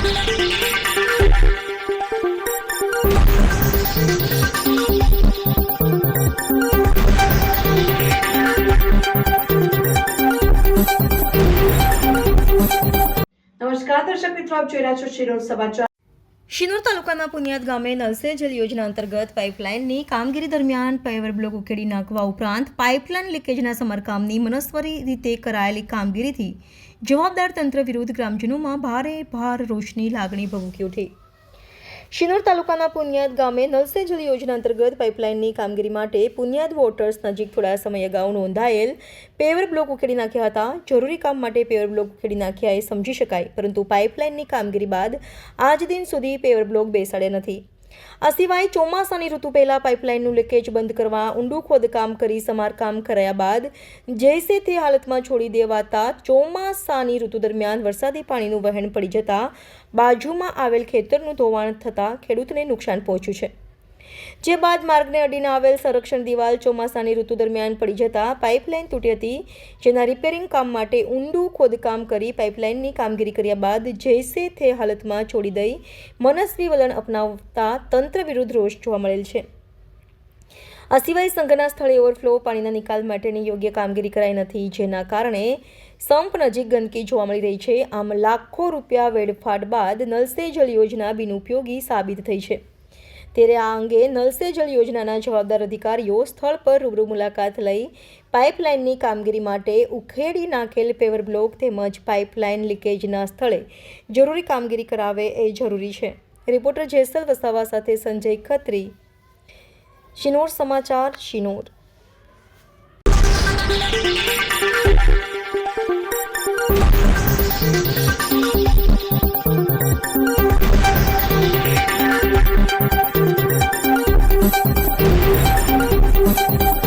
નમસ્કાર દર્શક મિત્રો, આપ જોઈ રહ્યા છો શિનોર સમાચાર। શિનોર તાલુકાના પુનિયાદ ગામે નલ સે જલ યોજના અંતર્ગત પાઇપલાઇનની કામગીરી દરમિયાન પેવર બ્લોક ઉખેડી નાખવા ઉપરાંત પાઇપલાઇન લીકેજના સમારકામની મનસ્વી રીતે કરાયેલી કામગીરીથી જવાબદાર તંત્ર વિરુદ્ધ ગ્રામજનોમાં ભાર રોષની લાગણી ભભૂકી ઉઠી। શિનોર તાલુકાના પુનિયાદ ગામે નલ સે જલ યોજના અંતર્ગત પાઇપલાઇનની કામગીરી માટે પુનિયાદ વોટર્સ નજીક થોડા સમય અગાઉ નોંધાયેલ પેવર બ્લોક ઉખેડી નાખ્યા હતા। જરૂરી કામ માટે પેવર બ્લોક ઉખેડી નાખ્યા એ સમજી શકાય, પરંતુ પાઇપલાઇનની કામગીરી બાદ આજ દિન સુધી પેવર બ્લોક બેસાડ્યા નથી। આ સિવાય ચોમાસાની ઋતુ પહેલા પાઇપલાઇનનું લીકેજ બંધ કરવા ઊંડું ખોદકામ કરી સમારકામ કરાયા બાદ જૈસે તે હાલતમાં છોડી દેવાતા ચોમાસાની ઋતુ દરમિયાન વરસાદી પાણીનું વહેણ પડી જતા બાજુમાં આવેલ ખેતરનું ધોવાણ થતાં ખેડૂતને નુકસાન પહોંચ્યું છે। જે બાદ માર્ગને અડીને આવેલ સંરક્ષણ દિવાલ ચોમાસાની ઋતુ દરમિયાન પડી જતા પાઇપલાઇન તૂટી હતી, જેના રિપેરિંગ કામ માટે ઊંડું ખોદકામ કરી પાઇપલાઇનની કામગીરી કર્યા બાદ જૈસે તે હાલતમાં છોડી દઈ મનસ્વી વલણ અપનાવતા તંત્ર વિરુદ્ધ રોષ જોવા મળેલ છે। આ સિવાય સંઘના સ્થળે ઓવરફ્લો પાણીના નિકાલ માટેની યોગ્ય કામગીરી કરાઈ નથી, જેના કારણે સંપ નજીક ગંદકી જોવા મળી રહી છે। આમ લાખો રૂપિયા વેડફાટ બાદ નલ સે જલ યોજના બિનઉપયોગી સાબિત થઈ છે। ત્યારે આ અંગે નલ સે જલ યોજનાના જવાબદાર અધિકારીઓ સ્થળ પર રૂબરૂ મુલાકાત લઈ પાઇપલાઇનની કામગીરી માટે ઉખેડી નાખેલ પેવર બ્લોક તેમજ પાઇપલાઇન લીકેજના સ્થળે જરૂરી કામગીરી કરાવે એ જરૂરી છે। રિપોર્ટર જેસલ વસાવા સાથે સંજય ખત્રી, શિનોર સમાચાર, શિનોર।